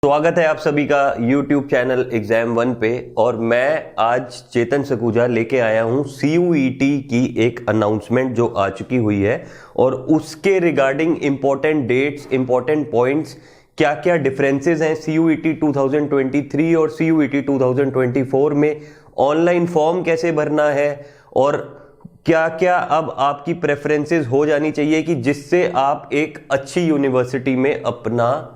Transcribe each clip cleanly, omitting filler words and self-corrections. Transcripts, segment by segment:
स्वागत है आप सभी का YouTube चैनल एग्जाम वन पे। और मैं आज चेतन सकूजा लेके आया हूँ CUET की एक अनाउंसमेंट जो आ चुकी हुई है और उसके regarding important dates, important points, क्या क्या डिफरेंसेस हैं CUET 2023 और CUET 2024 में, ऑनलाइन फॉर्म कैसे भरना है और क्या क्या अब आपकी प्रेफरेंसेस हो जानी चाहिए कि जिससे आप एक अच्छी यूनिवर्सिटी में अपना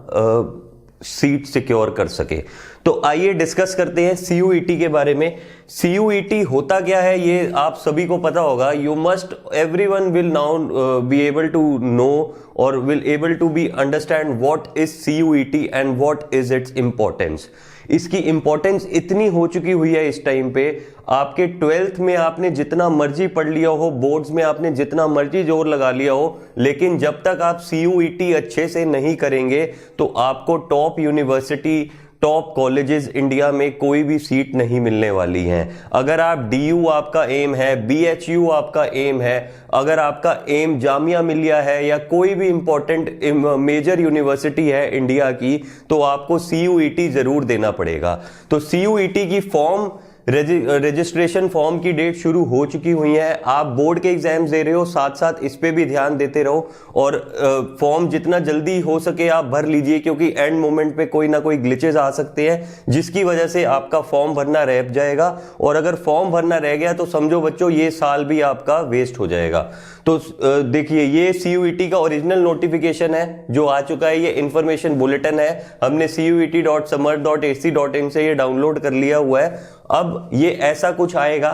सीट सिक्योर कर सके। तो आइए डिस्कस करते हैं CUET के बारे में। CUET होता क्या है ये आप सभी को पता होगा। You must everyone will now be able to know or will able to be understand what is CUET and what is its importance. इसकी इंपॉर्टेंस इतनी हो चुकी हुई है इस टाइम पे, आपके 12th में आपने जितना मर्जी पढ़ लिया हो, बोर्ड्स में आपने जितना मर्जी जोर लगा लिया हो, लेकिन जब तक आप CUET अच्छे से नहीं करेंगे तो आपको top university, top colleges India में कोई भी सीट नहीं मिलने वाली हैं। अगर आप DU आपका एम है, BHU आपका एम है, अगर आपका एम जामिया मिलिया है या कोई भी इंपॉर्टेंट मेजर यूनिवर्सिटी है इंडिया की, तो आपको CUET जरूर देना पड़ेगा। तो CUET की फॉर्म रजिस्ट्रेशन फॉर्म की डेट शुरू हो चुकी हुई है। आप बोर्ड के एग्जाम्स दे रहे हो, साथ साथ इस पे भी ध्यान देते रहो और फॉर्म जितना जल्दी हो सके आप भर लीजिए, क्योंकि एंड मोमेंट पे कोई ना कोई ग्लिचेस आ सकते हैं जिसकी वजह से आपका फॉर्म भरना रह जाएगा। और अगर फॉर्म भरना रह गया तो समझो बच्चों ये साल भी आपका वेस्ट हो जाएगा। तो देखिए ये CUET का ओरिजिनल नोटिफिकेशन है जो आ चुका है, ये इंफॉर्मेशन बुलेटिन है, हमने cuet.samarth.ac.in से ये डाउनलोड कर लिया हुआ है। अब ये ऐसा कुछ आएगा,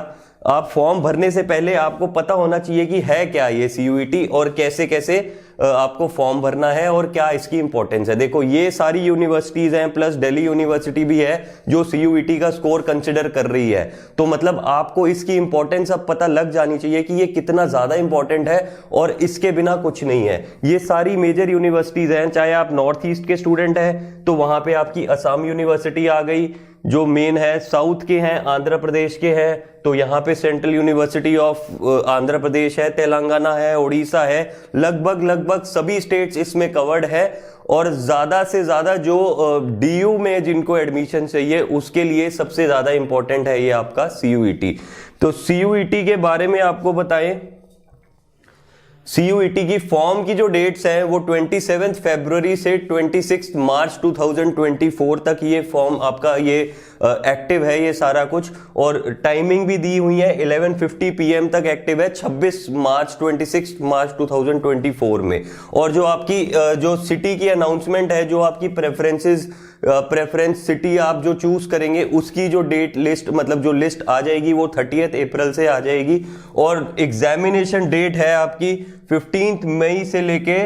आप फॉर्म भरने से पहले आपको पता होना चाहिए कि है क्या ये CUET और कैसे कैसे आपको फॉर्म भरना है और क्या इसकी इंपॉर्टेंस है। देखो ये सारी यूनिवर्सिटीज हैं, प्लस दिल्ली यूनिवर्सिटी भी है जो CUET का स्कोर कंसिडर कर रही है। तो मतलब आपको इसकी इंपॉर्टेंस अब पता लग जानी चाहिए कि ये कितना ज्यादा इंपॉर्टेंट है और इसके बिना कुछ नहीं है। ये सारी मेजर यूनिवर्सिटीज हैं, चाहे आप नॉर्थ ईस्ट के स्टूडेंट हैं तो वहां पे आपकी असम यूनिवर्सिटी आ गई जो मेन है, साउथ के हैं आंध्र प्रदेश के हैं तो यहाँ पे central university of Andhra Pradesh है, तेलंगाना है, उड़ीसा है, लगभग सभी स्टेट्स इसमें कवर्ड है। और ज्यादा से ज्यादा जो DU में जिनको एडमिशन चाहिए उसके लिए सबसे ज्यादा इंपॉर्टेंट है ये आपका CUET। तो CUET के बारे में आपको बताएं, CUET की फॉर्म की जो डेट्स हैं वो 27 फरवरी से 26 मार्च 2024 तक ये फॉर्म आपका ये एक्टिव है ये सारा कुछ। और टाइमिंग भी दी हुई है 11:50 PM तक एक्टिव है 26 मार्च 2024 में। और जो आपकी जो सिटी की अनाउंसमेंट है, जो आपकी प्रेफरेंस सिटी आप जो चूज करेंगे उसकी जो डेट लिस्ट, मतलब जो लिस्ट आ जाएगी वो 30 अप्रैल से आ जाएगी। और एग्जामिनेशन डेट है आपकी 15 मई से लेके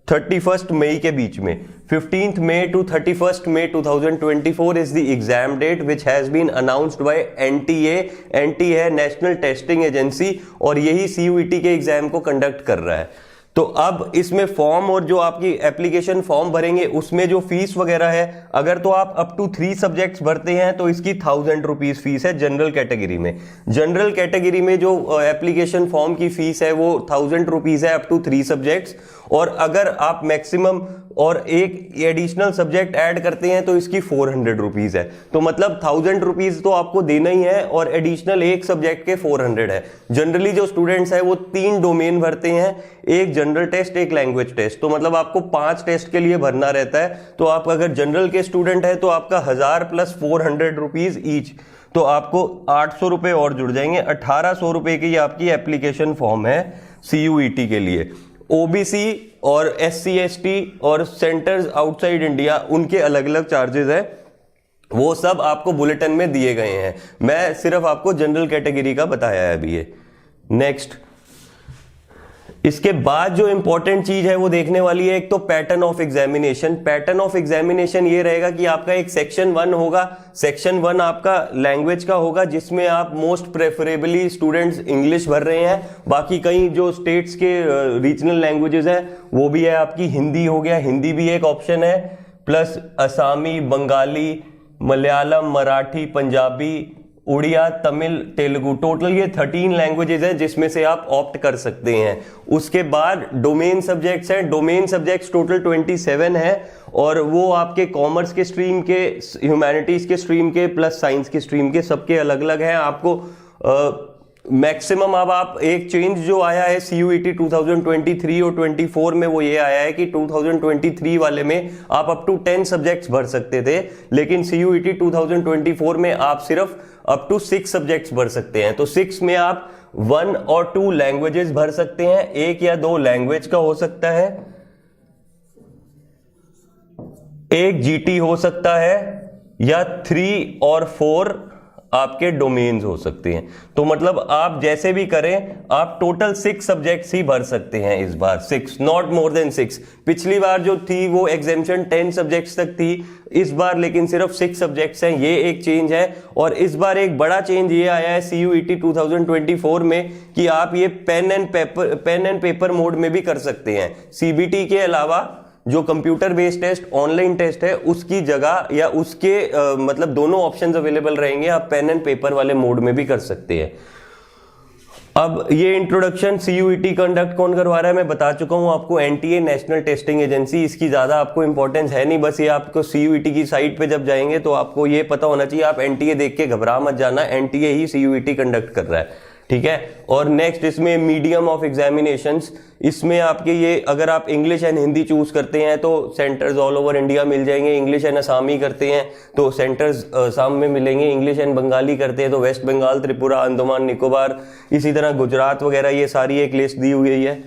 31 मई के बीच में। 15th May to 31st May 2024 is the exam date which has been announced by NTA। NTA है नेशनल टेस्टिंग एजेंसी और यही CUET के एग्जाम को कंडक्ट कर रहा है। तो अब इसमें फॉर्म और जो आपकी एप्लीकेशन फॉर्म भरेंगे उसमें जो फीस वगैरह है, अगर तो आप अप टू 3 सब्जेक्ट्स भरते हैं तो इसकी 1000 रुपीज फीस है जनरल कैटेगरी में। जनरल कैटेगरी में जो एप्लीकेशन फॉर्म की फीस है वो 1000 रुपीज है अप टू 3 सब्जेक्ट्स। और अगर आप मैक्सिमम और एक एडिशनल सब्जेक्ट ऐड करते हैं तो इसकी 400 रुपीज है। तो मतलब 1000 रुपीज तो आपको देना ही है और एडिशनल एक सब्जेक्ट के 400 है। जनरली जो स्टूडेंट्स है वो 3 डोमेन भरते हैं, एक जनरल टेस्ट, एक लैंग्वेज टेस्ट। तो मतलब आपको 5 टेस्ट के लिए भरना रहता है। तो आप अगर जनरल के स्टूडेंट है तो आपका 1000 प्लस 400 रुपीज ईच, तो आपको 800 रुपए और जुड़ जाएंगे। 1800 रुपए की आपकी एप्लीकेशन फॉर्म है CUET के लिए। OBC और SC ST और सेंटर्स आउटसाइड इंडिया उनके अलग अलग चार्जेस है, वो सब आपको बुलेटिन में दिए गए हैं। मैं सिर्फ आपको जनरल कैटेगरी का बताया है अभी ये। नेक्स्ट, इसके बाद जो इंपॉर्टेंट चीज है वो देखने वाली है, एक तो pattern of examination. Pattern of examination ये रहेगा कि आपका एक सेक्शन 1 होगा। सेक्शन 1 आपका लैंग्वेज का होगा जिसमें आप मोस्ट प्रेफरेबली स्टूडेंट्स इंग्लिश भर रहे हैं। बाकी कई जो स्टेट्स के रीजनल लैंग्वेजेस है वो भी है, आपकी हिंदी हो गया, हिंदी भी एक ऑप्शन है, प्लस असामी, बंगाली, मलयालम, मराठी, पंजाबी उड़िया, तमिल, तेलुगु, टोटल ये 13 लैंग्वेजेस हैं जिसमें से आप ऑप्ट कर सकते हैं। उसके बाद डोमेन सब्जेक्ट्स हैं, डोमेन सब्जेक्ट्स टोटल 27 है और वो आपके कॉमर्स के स्ट्रीम के, ह्यूमैनिटीज के स्ट्रीम के प्लस साइंस के स्ट्रीम के, सबके अलग अलग हैं। आपको मैक्सिमम अब आप एक चेंज जो आया है CUET 2023 और 24 में, वो ये आया है कि 2023 वाले में आप अप टू 10 सब्जेक्ट्स भर सकते थे, लेकिन CUET 2024 में आप सिर्फ अप टू 6 सब्जेक्ट्स भर सकते हैं। तो 6 में आप 1 और 2 लैंग्वेजेस भर सकते हैं, 1 या 2 लैंग्वेज का हो सकता है, 1 GT हो सकता है, या 3 और 4 आपके डोमेन्स हो सकते हैं। तो मतलब आप जैसे भी करें, आप टोटल 6 सब्जेक्ट्स ही भर सकते हैं इस बार, 6, नॉट मोर देन 6। पिछली बार जो थी वो एग्जेम्पशन 10 सब्जेक्ट्स तक थी, इस बार लेकिन सिर्फ 6 सब्जेक्ट्स हैं, ये एक चेंज है। और इस बार एक बड़ा चेंज ये आया है CUET 2024 में कि आप ये पेन एंड पेपर मोड में भी कर सकते हैं। CBT के अलावा जो computer based test, online test है, उसकी जगह या उसके मतलब दोनों ऑप्शंस अवेलेबल रहेंगे, आप पेन एंड पेपर वाले मोड में भी कर सकते हैं। अब ये इंट्रोडक्शन CUET कंडक्ट कौन करवा रहा है मैं बता चुका हूं आपको, NTA नेशनल टेस्टिंग एजेंसी। इसकी ज्यादा आपको इंपॉर्टेंस है नहीं, बस ये आपको CUET की साइट पे जब जाएंगे तो आपको ये पता होना चाहिए, आप NTA देख के घबरा मत जाना, NTA ही CUET कंडक्ट कर रहा है, ठीक है। और नेक्स्ट इसमें मीडियम ऑफ एग्जामिनेशंस, इसमें आपके ये अगर आप इंग्लिश एंड हिंदी चूज करते हैं तो सेंटर्स ऑल ओवर इंडिया मिल जाएंगे, इंग्लिश एंड असमी करते हैं तो सेंटर्स असम में मिलेंगे, इंग्लिश एंड बंगाली करते हैं तो वेस्ट बंगाल, त्रिपुरा, अंडमान निकोबार, इसी तरह गुजरात वगैरह, ये सारी एक लिस्ट दी हुई है।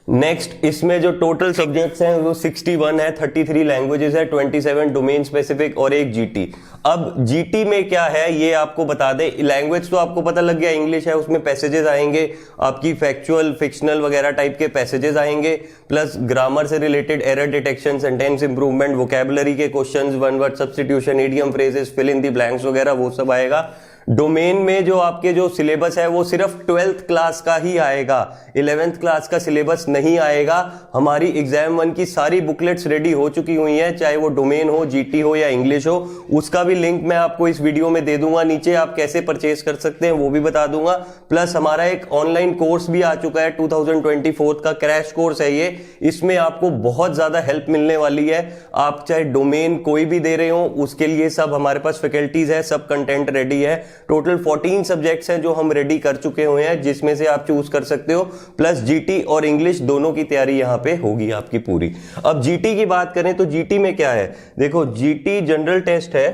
नेक्स्ट इसमें जो टोटल सब्जेक्ट्स हैं वो 61 है, 33 लैंग्वेजेस है, 27 डोमेन स्पेसिफिक और 1 GT। अब GT में क्या है ये आपको बता दें, लैंग्वेज तो आपको पता लग गया, इंग्लिश है, उसमें पैसेजेस आएंगे आपकी फैक्चुअल, फिक्शनल वगैरह टाइप के पैसेजेस आएंगे, प्लस ग्रामर से related error detection, sentence improvement, vocabulary के questions, one word substitution, idiom phrases, fill in the blanks वगैरह, वो सब आएगा। डोमेन में जो आपके जो सिलेबस है वो सिर्फ 12th क्लास का ही आएगा, 11th क्लास का सिलेबस नहीं आएगा। हमारी एग्जाम 1 की सारी बुकलेट्स रेडी हो चुकी हुई हैं, चाहे वो डोमेन हो, GT हो या इंग्लिश हो, उसका भी लिंक मैं आपको इस वीडियो में दे दूंगा नीचे, आप कैसे परचेज कर सकते हैं वो भी बता दूंगा। प्लस हमारा एक ऑनलाइन कोर्स भी आ चुका है, 2024 का क्रैश कोर्स है ये, इसमें आपको बहुत ज्यादा हेल्प मिलने वाली है। आप चाहे डोमेन कोई भी दे रहे हो, उसके लिए सब हमारे पास फैकल्टीज है, सब कंटेंट रेडी है। टोटल 14 सब्जेक्ट्स हैं जो हम रेडी कर चुके हुए हैं, जिसमें से आप चूज कर सकते हो, प्लस GT और इंग्लिश दोनों की तैयारी यहां पे होगी आपकी पूरी। अब GT की बात करें तो GT में क्या है, देखो GT जनरल टेस्ट है,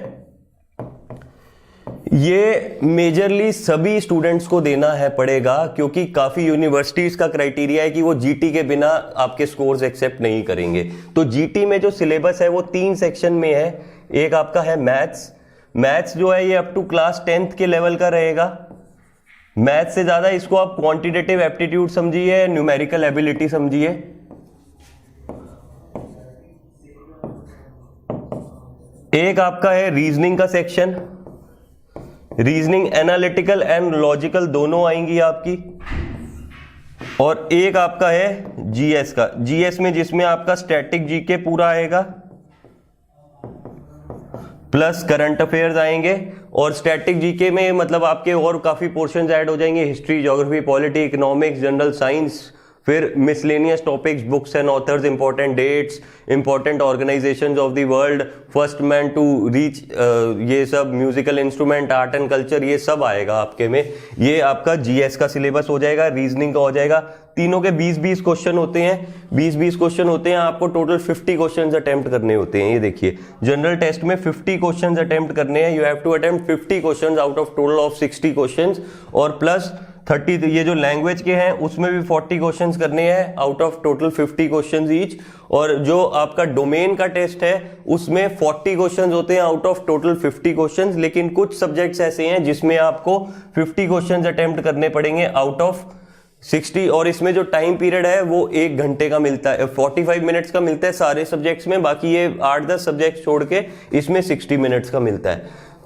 ये मेजरली सभी स्टूडेंट्स को देना है पड़ेगा, क्योंकि काफी यूनिवर्सिटीज का क्राइटेरिया है कि वो GT के बिना आपके स्कोर्स एक्सेप्ट नहीं करेंगे। तो GT में जो सिलेबस है वो 3 सेक्शन में है। एक आपका है मैथ्स जो है ये अप टू क्लास 10th के लेवल का रहेगा। मैथ्स से ज्यादा इसको आप क्वांटिटेटिव एप्टीट्यूड समझिए, न्यूमेरिकल एबिलिटी समझिए। एक आपका है रीजनिंग का section, reasoning analytical and logical दोनों आएंगी आपकी। और एक आपका है GS का, GS में जिसमें आपका स्टैटिक GK पूरा आएगा, प्लस करंट अफेयर्स आएंगे। और स्टैटिक GK में मतलब आपके और काफी पोर्शंस ऐड हो जाएंगे, history, geography, polity, economics, general science, फिर miscellaneous topics, books and authors, important dates, important organisations of the world, first man to reach, ये सब, musical instrument, art and culture, ये सब आएगा आपके में। ये आपका GS का सिलेबस हो जाएगा, रीजनिंग का हो जाएगा। तीनों के 20-20 क्वेश्चन होते हैं, 20-20 क्वेश्चन होते हैं, आपको टोटल 50 क्वेश्चन अटेम्प्ट करने होते हैं। ये देखिए जनरल टेस्ट में 50 क्वेश्चन अटेम्प्ट करने हैं, you have to attempt 50 question out of total of 60 question, और प्लस 30 ये जो लैंग्वेज के हैं उसमें भी 40 क्वेश्चंस करने हैं out of total 50 questions each. और जो आपका डोमेन का टेस्ट है उसमें 40 क्वेश्चंस होते हैं आउट ऑफ टोटल 50 क्वेश्चंस, लेकिन कुछ सब्जेक्ट्स ऐसे हैं जिसमें आपको 50 क्वेश्चंस अटेम्प्ट करने पड़ेंगे आउट ऑफ 60। और इसमें जो टाइम पीरियड है वो 1 घंटे का मिलता है, 45 मिनट्स का मिलता है सारे सब्जेक्ट्स में, बाकी ये 8-10 सब्जेक्ट छोड़ के इसमें 60 मिनट्स का मिलता है।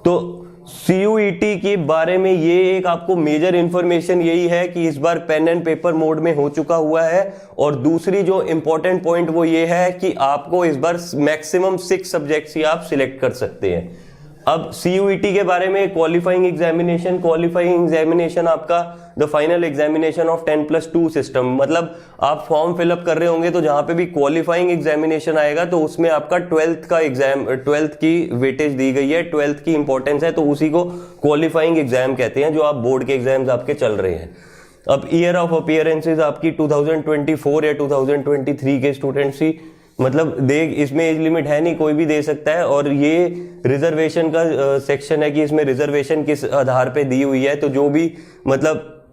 तो CUET के बारे में ये एक आपको मेजर इंफॉर्मेशन यही है कि इस बार पेन एंड पेपर मोड में हो चुका हुआ है। और दूसरी जो इंपॉर्टेंट पॉइंट वो ये है कि आपको इस बार मैक्सिमम 6 सब्जेक्ट्स ही आप सिलेक्ट कर सकते हैं। अब CUET के बारे में, क्वालिफाइंग एग्जामिनेशन आपका the final examination of 10+2 system, मतलब आप फॉर्म फिलअप कर रहे होंगे तो जहां पे भी क्वालिफाइंग एग्जामिनेशन आएगा तो उसमें आपका 12th का एग्जाम, 12th की वेटेज दी गई है, 12th की इंपॉर्टेंस है, तो उसी को क्वालिफाइंग एग्जाम कहते हैं, जो आप बोर्ड के एग्जाम्स आपके चल रहे हैं। अब ईयर ऑफ अपीयरेंसेस आपकी 2024 या 2023 के स्टूडेंट्स की, मतलब देख इसमें एज लिमिट है नहीं, कोई भी दे सकता है। और ये रिजर्वेशन का सेक्शन है कि इसमें रिजर्वेशन किस आधार पे दी हुई है, तो जो भी मतलब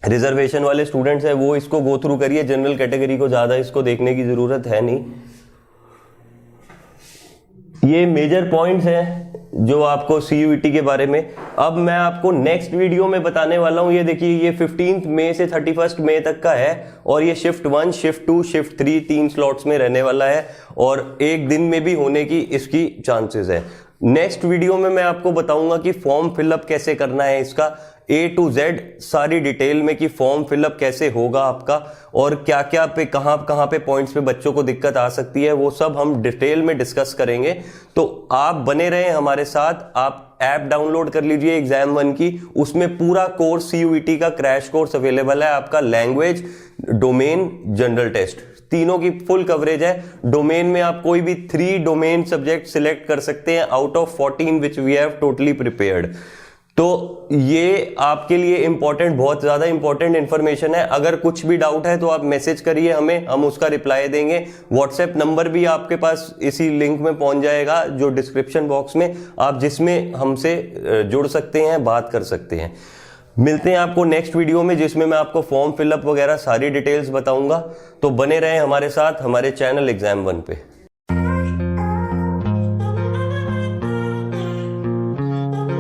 रिजर्वेशन वाले स्टूडेंट्स हैं वो इसको गो थ्रू करिए, जनरल कैटेगरी को ज्यादा इसको देखने की जरूरत है नहीं। ये मेजर पॉइंट्स हैं जो आपको CUET के बारे में। अब मैं आपको नेक्स्ट वीडियो में बताने वाला हूं, ये देखिए ये 15 मई से 31 मई तक का है, और ये शिफ्ट 1, शिफ्ट 2, शिफ्ट 3 3 स्लॉट्स में रहने वाला है, और एक दिन में भी होने की इसकी चांसेस है। नेक्स्ट वीडियो में मैं आपको बताऊंगा कि फॉर्म फिलअप कैसे करना है, इसका A to Z सारी डिटेल में, कि फॉर्म फिलअप कैसे होगा आपका, और क्या क्या पे कहां पे पॉइंट्स पे बच्चों को दिक्कत आ सकती है, वो सब हम डिटेल में डिस्कस करेंगे। तो आप बने रहें हमारे साथ, आप ऐप डाउनलोड कर लीजिए एग्जाम 1 की, उसमें पूरा कोर्स CUET का क्रैश कोर्स अवेलेबल है आपका, लैंग्वेज, डोमेन, जनरल टेस्ट, तीनों की फुल कवरेज है। डोमेन में आप कोई भी 3 डोमेन सब्जेक्ट सिलेक्ट कर सकते हैं out of 14 which we have totally prepared. तो ये आपके लिए इंपॉर्टेंट, बहुत ज्यादा इंपॉर्टेंट इंफॉर्मेशन है। अगर कुछ भी डाउट है तो आप मैसेज करिए हमें, हम उसका रिप्लाई देंगे। व्हाट्सएप नंबर भी आपके पास इसी लिंक में पहुंच जाएगा जो डिस्क्रिप्शन बॉक्स में, आप जिसमें हमसे जुड़ सकते हैं, बात कर सकते हैं। मिलते हैं आपको नेक्स्ट वीडियो में, जिसमें मैं आपको फॉर्म फिलअप वगैरह सारी डिटेल्स बताऊंगा। तो बने रहें हमारे साथ, हमारे चैनल एग्जाम 1 पे।